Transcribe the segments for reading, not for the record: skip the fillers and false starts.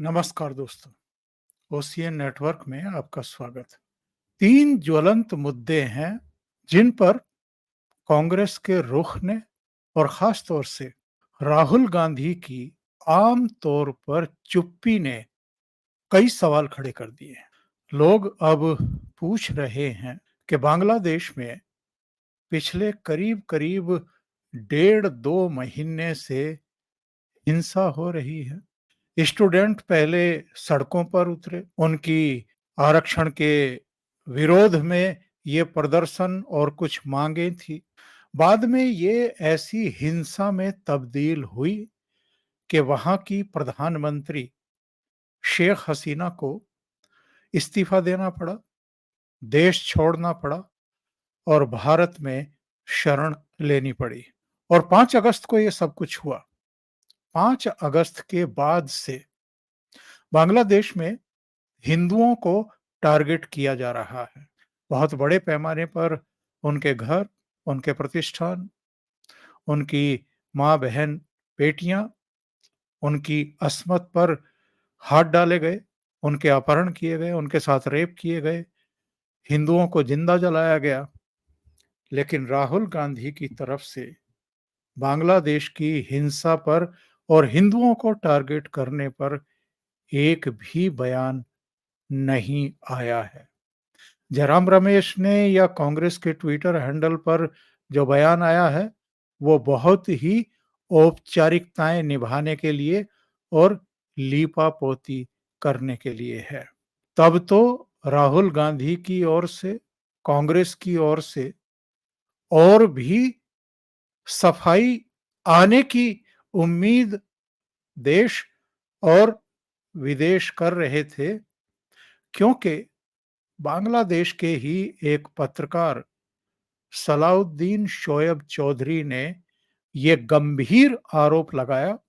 नमस्कार दोस्तों, ocean network में आपका स्वागत है। 3 ज्वलंत मुद्दे हैं जिन पर कांग्रेस के रुख ने और खास तौर से राहुल गांधी की आम तौर पर चुप्पी ने कई सवाल खड़े कर दिए हैं। लोग अब पूछ रहे हैं कि बांग्लादेश में पिछले करीब-करीब डेढ़ 2 महीने से हिंसा हो रही है। स्टूडेंट पहले सड़कों पर उतरे, उनकी आरक्षण के विरोध में ये प्रदर्शन और कुछ मांगे थी। बाद में ये ऐसी हिंसा में तब्दील हुई कि वहां की प्रधानमंत्री शेख हसीना को इस्तीफा देना पड़ा, देश छोड़ना पड़ा और भारत में शरण लेनी पड़ी। और 5 अगस्त को ये सब कुछ हुआ। 5 अगस्त के बाद से बांग्लादेश में हिंदुओं को टारगेट किया जा रहा है। बहुत बड़े पैमाने पर उनके घर, उनके प्रतिष्ठान, उनकी माँ-बहन, बेटियां, उनकी अस्मत पर हाथ डाले गए, उनके अपहरण किए गए, उनके साथ रेप किए गए, हिंदुओं को जिंदा जलाया गया। लेकिन राहुल गांधी की तरफ से बांग्लादेश की हिंसा पर और हिंदुओं को टारगेट करने पर एक भी बयान नहीं आया है। जयराम रमेश ने या कांग्रेस के ट्विटर हैंडल पर जो बयान आया है, वो बहुत ही औपचारिकताएं निभाने के लिए और लीपापोती करने के लिए है। तब तो राहुल गांधी की ओर से, कांग्रेस की ओर से और भी सफाई आने की उम्मीद देश और विदेश कर रहे थे, क्योंकि बांग्लादेश के ही एक पत्रकार सलाउद्दीन शोएब चौधरी ने ये गंभीर आरोप लगाया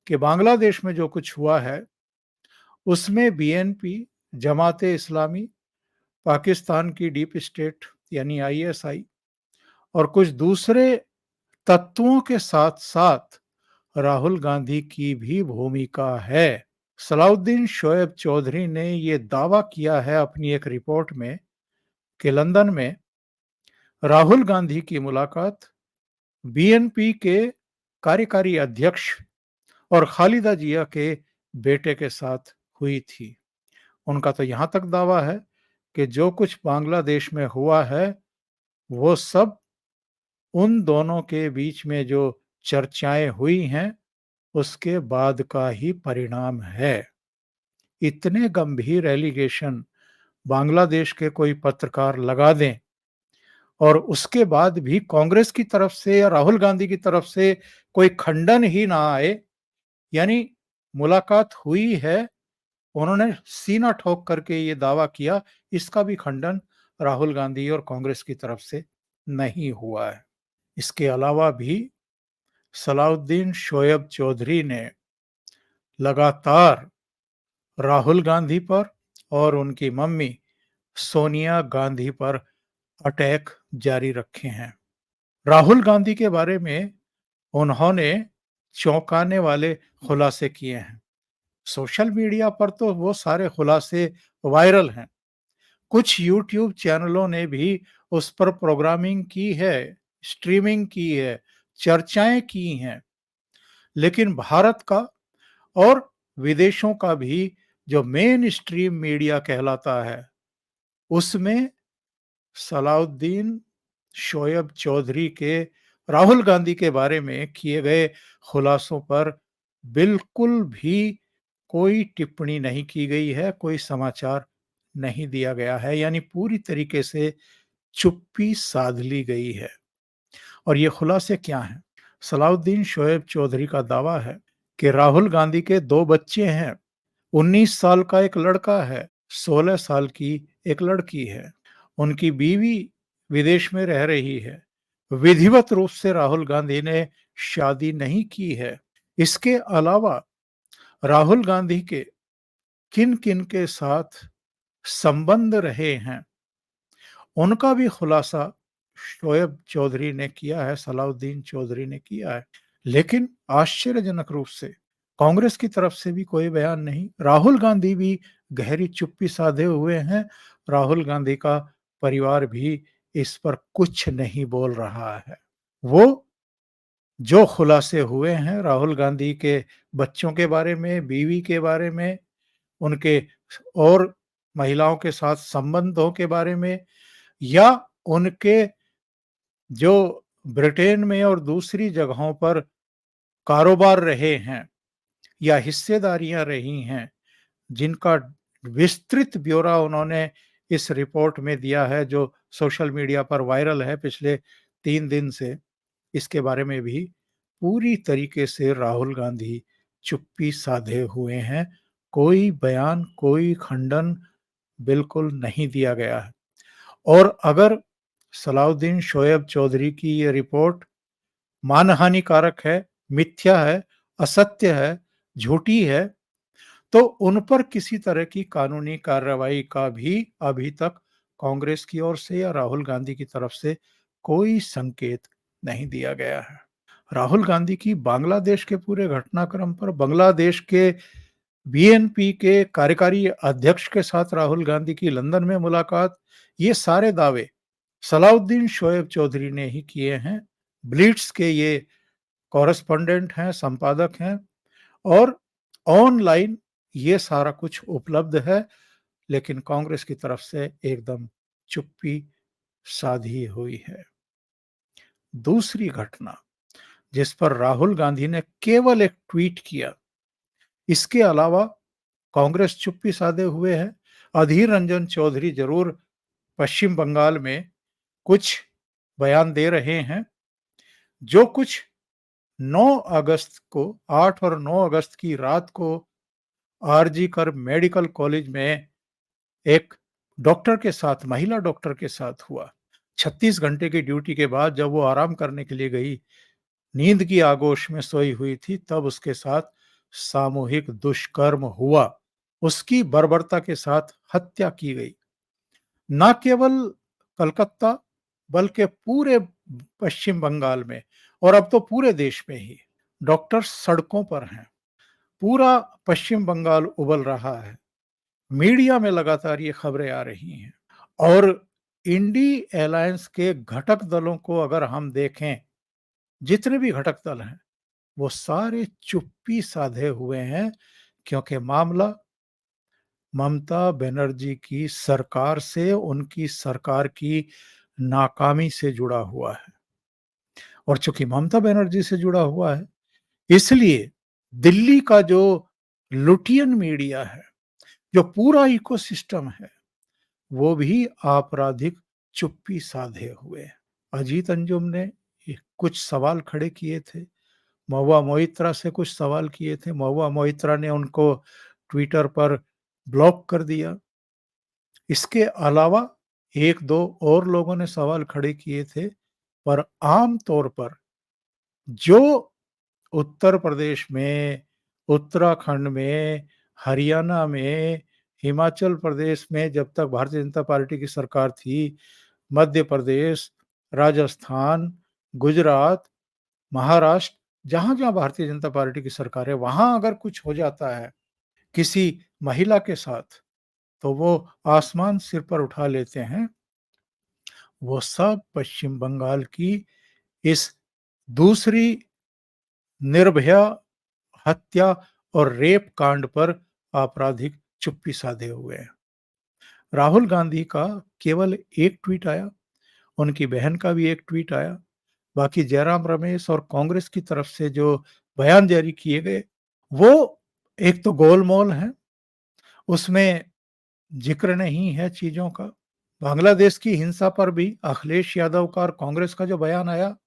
कि बांग्लादेश में जो कुछ हुआ है उसमें बीएनपी, जमाते इस्लामी, पाकिस्तान की डीप स्टेट यानी आईएसआई और कुछ दूसरे तत्वों के साथ-साथ राहुल गांधी की भी भूमिका है। सलाउद्दीन शोएब चौधरी ने ये दावा किया है अपनी एक रिपोर्ट में कि लंदन में राहुल गांधी की मुलाकात बीएनपी के कार्यकारी अध्यक्ष और खालिदा जिया के बेटे के साथ हुई थी। उनका तो यहाँ तक दावा है कि जो कुछ बांग्लादेश में हुआ है, वो सब उन दोनों के बीच में जो चर्चाएं हुई हैं, उसके बाद का ही परिणाम है। इतने गंभीर एलिगेशन बांग्लादेश के कोई पत्रकार लगा दें और उसके बाद भी कांग्रेस की तरफ से या राहुल गांधी की तरफ से कोई खंडन ही ना आए, यानी मुलाकात हुई है, उन्होंने सीना ठोक करके ये दावा किया, इसका भी खंडन राहुल गांधी और कांग्रेस की तरफ से नहीं हुआ है। इसके अलावा भी सलाउद्दीन शोएब चौधरी ने लगातार राहुल गांधी पर और उनकी मम्मी सोनिया गांधी पर अटैक जारी रखे हैं। राहुल गांधी के बारे में उन्होंने चौंकाने वाले खुलासे किए हैं। सोशल मीडिया पर तो वो सारे खुलासे वायरल हैं। कुछ यूट्यूब चैनलों ने भी उस पर प्रोग्रामिंग की है, स्ट्रीमिंग की है, चर्चाएं की हैं। लेकिन भारत का और विदेशों का भी जो मेन स्ट्रीम मीडिया कहलाता है, उसमें सलाउद्दीन शोएब चौधरी के राहुल गांधी के बारे में किए गए खुलासों पर बिल्कुल भी कोई टिप्पणी नहीं की गई है, कोई समाचार नहीं दिया गया है, यानी पूरी तरीके से चुप्पी साध ली गई है। और ये खुलासे क्या हैं? सलाउद्दीन शोएब चौधरी का दावा है कि राहुल गांधी के 2 बच्चे हैं। 19 साल का एक लड़का है, 16 साल की एक लड़की है। उनकी बीवी विदेश में रह रही है। विधिवत रूप से राहुल गांधी ने शादी नहीं की है। इसके अलावा राहुल गांधी के किन-किन के साथ संबंध रहे हैं, उनका भी खुलासा शोएब चौधरी ने किया है, सलाउद्दीन चौधरी ने किया है। लेकिन आश्चर्यजनक रूप से कांग्रेस की तरफ से भी कोई बयान नहीं। राहुल गांधी भी गहरी चुप्पी साधे हुए हैं। राहुल गांधी का परिवार भी इस पर कुछ नहीं बोल रहा है। वो जो खुलासे हुए हैं राहुल गांधी के बच्चों के बारे में, बीवी के बारे में, उनके और महिलाओं के साथ संबंधों के बारे में, या उनके जो ब्रिटेन में और दूसरी जगहों पर कारोबार रहे हैं या हिस्सेदारियां रही हैं, जिनका विस्तृत ब्यौरा उन्होंने इस रिपोर्ट में दिया है जो सोशल मीडिया पर वायरल है पिछले 3 दिन से, इसके बारे में भी पूरी तरीके से राहुल गांधी चुप्पी साधे हुए हैं। कोई बयान, कोई खंडन बिल्कुल नहीं दिया गया है। और अगर सलाउद्दीन शोएब चौधरी की ये रिपोर्ट मानहानिकारक है, मिथ्या है, असत्य है, झूठी है, तो उन पर किसी तरह की कानूनी कार्रवाई का भी अभी तक कांग्रेस की ओर से या राहुल गांधी की तरफ से कोई संकेत नहीं दिया गया है। राहुल गांधी की बांग्लादेश के पूरे घटनाक्रम पर बांग्लादेश के बीएनपी के कार्यकारी अध्यक्ष के साथ राहुल गांधी की लंदन में मुलाकात, ये सारे दावे सलाउद्दीन शोएब चौधरी ने ही किए हैं। ब्लिट्स के ये कॉरेस्पोंडेंट हैं, संपादक हैं, और ऑनलाइन ये सारा कुछ उपलब्ध है, लेकिन कांग्रेस की तरफ से एकदम चुप्पी साधी हुई है। दूसरी घटना जिस पर राहुल गांधी ने केवल एक ट्वीट किया, इसके अलावा कांग्रेस चुप्पी साधे हुए है। अधीर रंजन चौधरी जरूर पश्चिम बंगाल में कुछ बयान दे रहे हैं। जो कुछ 9 अगस्त को, 8 और 9 अगस्त की रात को आरजी कर मेडिकल कॉलेज में एक डॉक्टर के साथ, महिला डॉक्टर के साथ हुआ, 36 घंटे की ड्यूटी के बाद जब वो आराम करने के लिए गई, नींद की आगोश में सोई हुई थी, तब उसके साथ सामूहिक दुष्कर्म हुआ, उसकी बर्बरता के साथ हत्या की गई। न केवल कलकत्ता बल्कि पूरे पश्चिम बंगाल में और अब तो पूरे देश में ही डॉक्टर सड़कों पर हैं। पूरा पश्चिम बंगाल उबल रहा है। मीडिया में लगातार ये खबरें आ रही हैं। और इंडी अलायंस के घटक दलों को अगर हम देखें, जितने भी घटक दल हैं वो सारे चुप्पी साधे हुए हैं, क्योंकि मामला ममता बनर्जी की सरकार से, उनकी सरकार की नाकामी से जुड़ा हुआ है। और चूंकि ममता बनर्जी से जुड़ा हुआ है, इसलिए दिल्ली का जो लुटियन मीडिया है, जो पूरा इकोसिस्टम है, वो भी आपराधिक चुप्पी साधे हुए है। अजीत अंजुम ने कुछ सवाल खड़े किए थे, महुआ मोइत्रा से कुछ सवाल किए थे, महुआ मोइत्रा ने उनको ट्विटर पर ब्लॉक कर दिया। इसके अलावा एक दो और लोगों ने सवाल खड़े किए थे, पर आम तौर पर जो उत्तर प्रदेश में, उत्तराखंड में, हरियाणा में, हिमाचल प्रदेश में जब तक भारतीय जनता पार्टी की सरकार थी, मध्य प्रदेश, राजस्थान, गुजरात, महाराष्ट्र, जहां-जहां भारतीय जनता पार्टी की सरकार है, वहां अगर कुछ हो जाता है किसी महिला के साथ, तो वो आसमान सिर पर उठा लेते हैं। वो सब पश्चिम बंगाल की इस दूसरी निर्भया हत्या और रेप कांड पर आपराधिक चुप्पी साधे हुए हैं। राहुल गांधी का केवल एक ट्वीट आया, उनकी बहन का भी एक ट्वीट आया, बाकी जयराम रमेश और कांग्रेस की तरफ से जो बयान जारी किए गए, वो एक तो गोलमोल है, उसमें जिक्र नहीं है चीजों का। बांग्लादेश की हिंसा पर भी अखिलेश यादव का और कांग्रेस का जो बयान आया,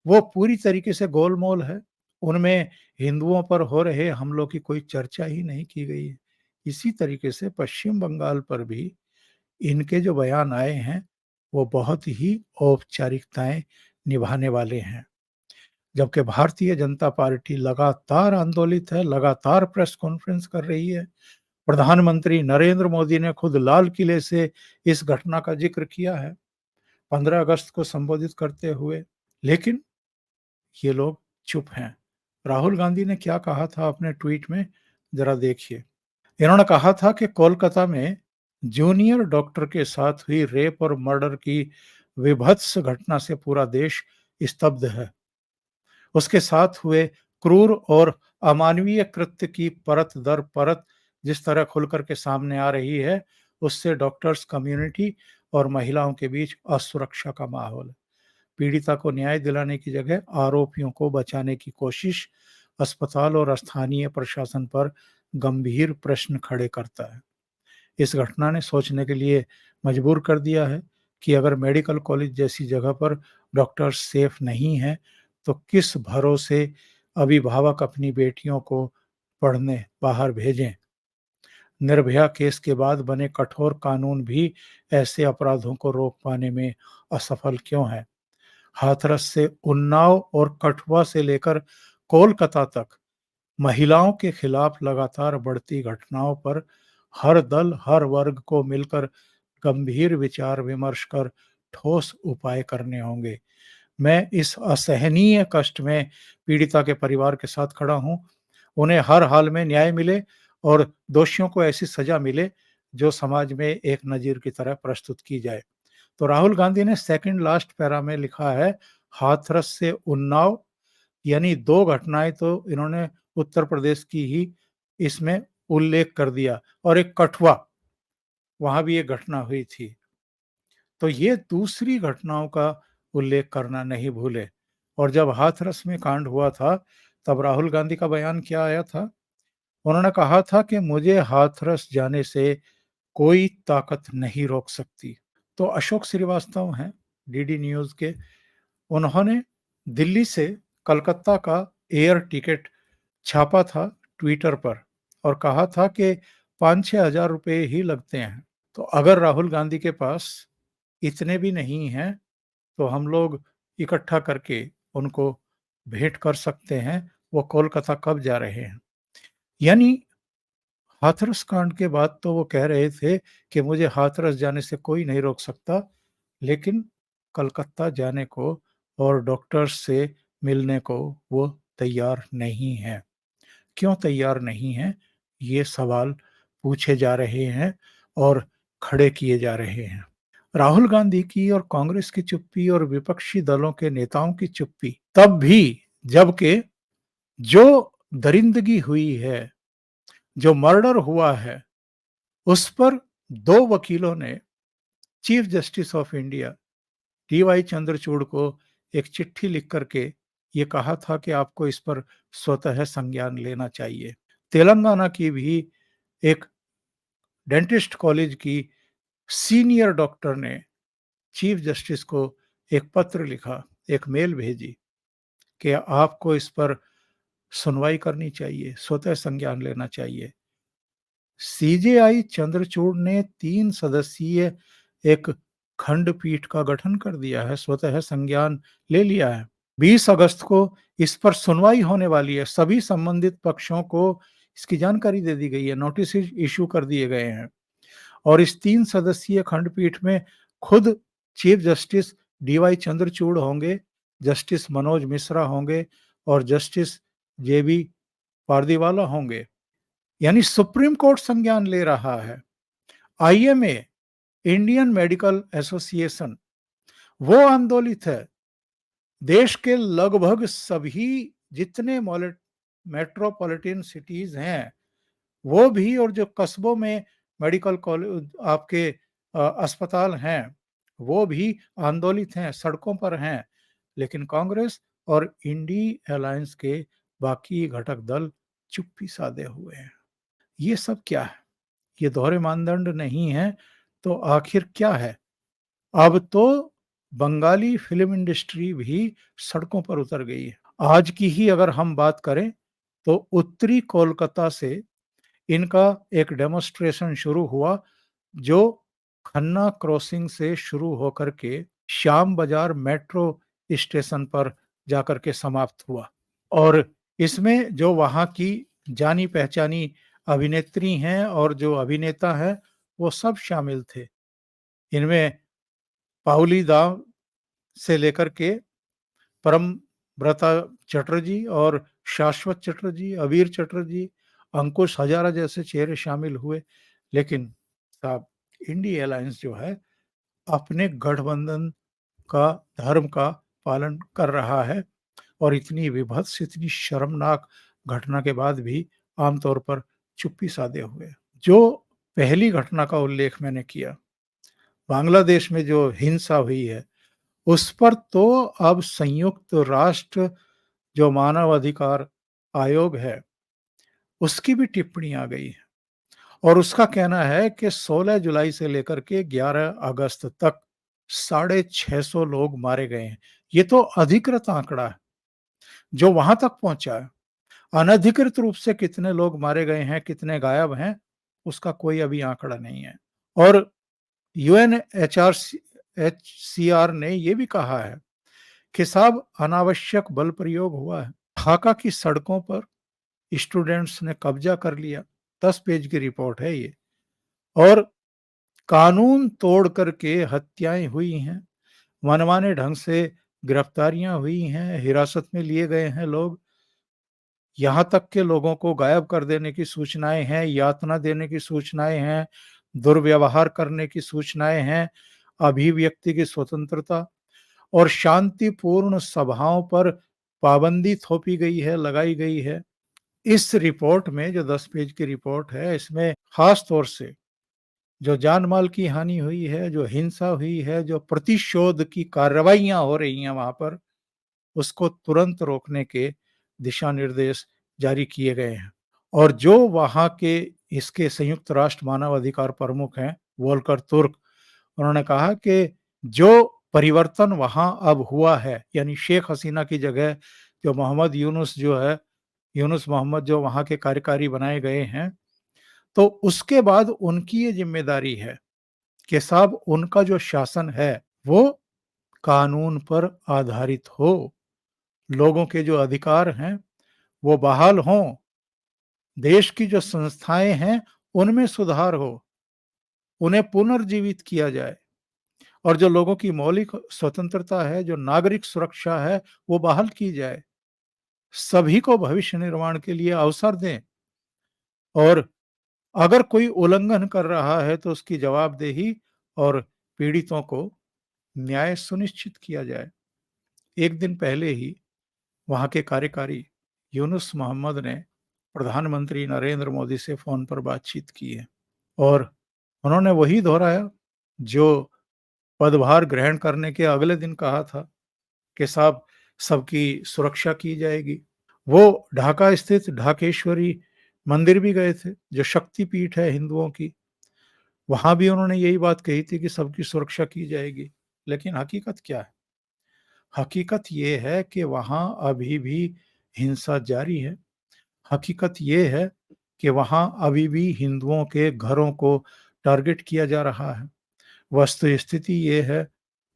वो पूरी तरीके से गोलमोल है। उनमें हिंदुओं पर हो रहे हमलों की कोई चर्चा ही नहीं की गई है। इसी तरीके से पश्चिम बंगाल पर भी इनके जो बयान आए हैं, वो बहुत ही औपचारिकताएं निभाने वाले हैं। जबकि भारतीय जनता पार्टी लगातार आंदोलित है, लगातार प्रेस कॉन्फ्रेंस कर रही है। प्रधानमंत्री नरेंद्र मोदी ने खुद लाल किले से इस घटना का जिक्र किया है 15 अगस्त को संबोधित करते हुए, लेकिन ये लोग चुप हैं। राहुल गांधी ने क्या कहा था अपने ट्वीट में, जरा देखिए। इन्होंने कहा था कि कोलकाता में जूनियर डॉक्टर के साथ हुई रेप और मर्डर की विभत्स घटना से पूरा देश स्तब्ध है। उसके साथ हुए क्रूर और अमानवीय कृत्य की परत दर परत जिस तरह खुलकर के सामने आ रही है, उससे डॉक्टर्स कम्युनिटी और महिलाओं के बीच असुरक्षा का माहौल है। पीड़िता को न्याय दिलाने की जगह आरोपियों को बचाने की कोशिश अस्पताल और स्थानीय प्रशासन पर गंभीर प्रश्न खड़े करता है। इस घटना ने सोचने के लिए मजबूर कर दिया है कि अगर मेडिकल कॉलेज जैसी जगह पर डॉक्टर सेफ नहीं हैं, तो किस भरोसे अभिभावक अपनी बेटियों को पढ़ने बाहर भेजें। निर्भया केस के बाद बने कठोर कानून भी ऐसे अपराधों को रोक पाने में असफल क्यों है। हाथरस से उन्नाव और कठुआ से लेकर कोलकाता तक महिलाओं के खिलाफ लगातार बढ़ती घटनाओं पर हर दल हर वर्ग को मिलकर गंभीर विचार विमर्श कर ठोस उपाय करने होंगे। मैं इस असहनीय कष्ट में पीड़िता के परिवार के साथ खड़ा हूं। उन्हें हर हाल में न्याय मिले और दोषियों को ऐसी सजा मिले जो समाज में एक नजीर की तरह प्रस्तुत की जाए। तो राहुल गांधी ने सेकंड लास्ट पैरा में लिखा है, हाथरस से उन्नाव, यानी दो घटनाएं तो इन्होंने उत्तर प्रदेश की ही इसमें उल्लेख कर दिया, और एक कठुआ, वहां भी एक घटना हुई थी। तो ये दूसरी घटनाओं का उल्लेख करना नहीं भूले। और जब हाथरस में कांड हुआ था, तब राहुल गांधी का बयान क्या आया था? उन्होंने कहा था कि मुझे हाथरस जाने से कोई ताकत नहीं रोक सकती। तो अशोक श्रीवास्तव हैं डीडी न्यूज के, उन्होंने दिल्ली से कलकत्ता का एयर टिकट छापा था ट्विटर पर और कहा था कि 5-6 हजार रुपये ही लगते हैं। तो अगर राहुल गांधी के पास इतने भी नहीं हैं, तो हम लोग इकट्ठा करके उनको भेंट कर सकते हैं। वो कोलकाता कब जा रहे हैं? यानी हाथरस कांड के बाद तो वो कह रहे थे कि मुझे हाथरस जाने से कोई नहीं रोक सकता, लेकिन कलकत्ता जाने को और डॉक्टर्स से मिलने को वो तैयार नहीं हैं। क्यों तैयार नहीं हैं? ये सवाल पूछे जा रहे हैं और खड़े किए जा रहे हैं। राहुल गांधी की और कांग्रेस की चुप्पी और विपक्षी दलों के नेताओं की चुप्पी तब भी, जबकि जो दरिंदगी हुई है, जो मर्डर हुआ है, उस पर दो वकीलों ने chief justice of India D Y Chandrachud को एक चिट्ठी लिख करके ये कहा था कि आपको इस पर स्वतः संज्ञान लेना चाहिए। तेलंगाना की भी एक डेंटिस्ट कॉलेज की सीनियर डॉक्टर ने चीफ जस्टिस को एक पत्र लिखा, एक मेल भेजी कि आपको इस पर सुनवाई करनी चाहिए, स्वतः संज्ञान लेना चाहिए। सीजेआई चंद्रचूड़ ने 3 सदस्यीय एक खंडपीठ का गठन कर दिया है, स्वतः संज्ञान ले लिया है। 20 अगस्त को इस पर सुनवाई होने वाली है। सभी संबंधित पक्षों को इसकी जानकारी दे दी गई है, नोटिस इश्यू कर दिए गए हैं। और इस 3 सदस्यीय खंडपीठ में खुद चीफ जस्टिस डीवाई चंद्रचूड़ होंगे, जस्टिस मनोज मिश्रा होंगे और जस्टिस जेबी पारदीवाला होंगे। यानी सुप्रीम कोर्ट संज्ञान ले रहा है। आईएमए, इंडियन मेडिकल एसोसिएशन, वो आंदोलित है। देश के लगभग सभी जितने मेट्रोपॉलिटन सिटीज हैं, वो भी, और जो कस्बों में मेडिकल कॉलेज आपके अस्पताल हैं, वो भी आंदोलित हैं, सड़कों पर हैं। लेकिन कांग्रेस और इंडी अलायंस के बाकी घटक दल चुप्पी साधे हुए हैं। ये सब क्या है? ये दोहरे मानदंड नहीं है तो आखिर क्या है? अब तो बंगाली फिल्म इंडस्ट्री भी सड़कों पर उतर गई है। आज की ही अगर हम बात करें, तो उत्तरी कोलकाता से इनका एक डेमोन्स्ट्रेशन शुरू हुआ, जो खन्ना क्रॉसिंग से शुरू होकर के श्याम बाजार मेट्रो स्टेशन पर जाकर के समाप्त हुआ। और इसमें जो वहाँ की जानी पहचानी अभिनेत्री हैं और जो अभिनेता हैं, वो सब शामिल थे। इनमें पाउली दाव से लेकर के परमव्रता चटर्जी और शाश्वत चटर्जी, अबीर चटर्जी, अंकुश हजारा जैसे चेहरे शामिल हुए। लेकिन साहब, इंडिया अलायंस जो है अपने गठबंधन का धर्म का पालन कर रहा है और इतनी विभत्स, इतनी शर्मनाक घटना के बाद भी आमतौर पर चुप्पी साधे हुए। जो पहली घटना का उल्लेख मैंने किया, बांग्लादेश में जो हिंसा हुई है, उस पर तो अब संयुक्त राष्ट्र जो मानव अधिकार आयोग है, उसकी भी टिप्पणी आ गई है और उसका कहना है कि 16 जुलाई से लेकर के 11 अगस्त तक 650 लोग मारे गए हैं। ये तो अधिकृत आंकड़ा है, जो वहां तक पहुंचा है। अनधिकृत रूप से कितने लोग मारे गए हैं, कितने गायब हैं, उसका कोई अभी आंकड़ा नहीं है। और यूएनएचसीआर ने यह भी कहा है कि साहब, अनावश्यक बल प्रयोग हुआ है। ढाका की सड़कों पर स्टूडेंट्स ने कब्जा कर लिया। 10 पेज की रिपोर्ट है ये। और कानून तोड़ करके हत्याएं हुई हैं, मनमाने ढंग से गिरफ्तारियां हुई हैं, हिरासत में लिए गए हैं लोग। यहां तक के लोगों को गायब कर देने की सूचनाएं हैं, यातना देने की सूचनाएं हैं, दुर्व्यवहार करने की सूचनाएं हैं, अभिव्यक्ति की स्वतंत्रता और शांतिपूर्ण सभाओं पर पाबंदी थोपी गई है, लगाई गई है। इस रिपोर्ट में, जो 10 पेज की रिपोर्ट है, इसमें खास तौर से जो जान माल की हानि हुई है, जो हिंसा हुई है, जो प्रतिशोध की कार्रवाइयां हो रही हैं वहां पर, उसको तुरंत रोकने के दिशा निर्देश जारी किए गए हैं। और जो वहां के इसके संयुक्त राष्ट्र मानव अधिकार प्रमुख हैं, वोल्कर तुर्क, उन्होंने कहा कि जो परिवर्तन वहां अब हुआ है, यानी शेख हसीना की जगह जो मोहम्मद यूनुस जो है, यूनुस मोहम्मद जो वहां के कार्यकारी बनाए गए हैं, तो उसके बाद उनकी ये जिम्मेदारी है कि साहब, उनका जो शासन है वो कानून पर आधारित हो, लोगों के जो अधिकार हैं वो बहाल हों, देश की जो संस्थाएं हैं उनमें सुधार हो, उन्हें पुनर्जीवित किया जाए और जो लोगों की मौलिक स्वतंत्रता है, जो नागरिक सुरक्षा है, वो बहाल की जाए। सभी को भविष्य निर्माण के लिए अवसर दें और अगर कोई उल्लंघन कर रहा है तो उसकी जवाबदेही और पीड़ितों को न्याय सुनिश्चित किया जाए। एक दिन पहले ही वहां के कार्यकारी यूनुस मोहम्मद ने प्रधानमंत्री नरेंद्र मोदी से फोन पर बातचीत की है और उन्होंने वही दोहराया जो पदभार ग्रहण करने के अगले दिन कहा था कि साहब, सबकी सुरक्षा की जाएगी। वो ढाका स्थित ढाकेश्वरी मंदिर भी गए थे, जो शक्ति पीठ है हिंदुओं की। वहां भी उन्होंने यही बात कही थी कि सबकी सुरक्षा की जाएगी। लेकिन हकीकत क्या है? हकीकत ये है कि वहां अभी भी हिंसा जारी है। हकीकत ये है कि वहां अभी भी हिंदुओं के घरों को टारगेट किया जा रहा है। वस्तु स्थिति ये है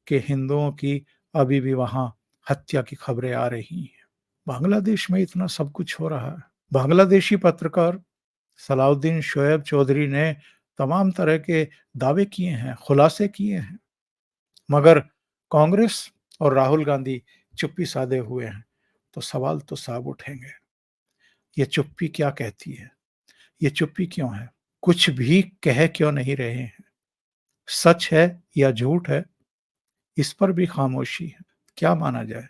कि हिंदुओं की अभी भी वहां हत्या की खबरें आ रही हैं। बांग्लादेश में इतना सब कुछ हो रहा है। बांग्लादेशी पत्रकार सलाउद्दीन शोएब चौधरी ने तमाम तरह के दावे किए हैं, खुलासे किए हैं, मगर कांग्रेस और राहुल गांधी चुप्पी साधे हुए हैं। तो सवाल तो साफ उठेंगे, ये चुप्पी क्या कहती है? ये चुप्पी क्यों है? कुछ भी कह क्यों नहीं रहे हैं? सच है या झूठ है, इस पर भी खामोशी है। क्या माना जाए?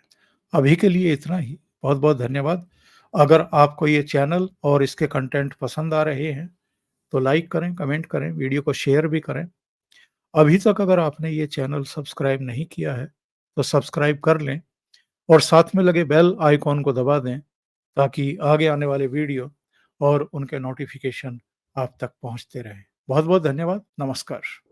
अभी के लिए इतना ही। बहुत बहुत धन्यवाद। अगर आपको ये चैनल और इसके कंटेंट पसंद आ रहे हैं तो लाइक करें, कमेंट करें, वीडियो को शेयर भी करें। अभी तक अगर आपने ये चैनल सब्सक्राइब नहीं किया है तो सब्सक्राइब कर लें और साथ में लगे बेल आइकॉन को दबा दें, ताकि आगे आने वाले वीडियो और उनके नोटिफिकेशन आप तक पहुंचते रहें। बहुत बहुत धन्यवाद। नमस्कार।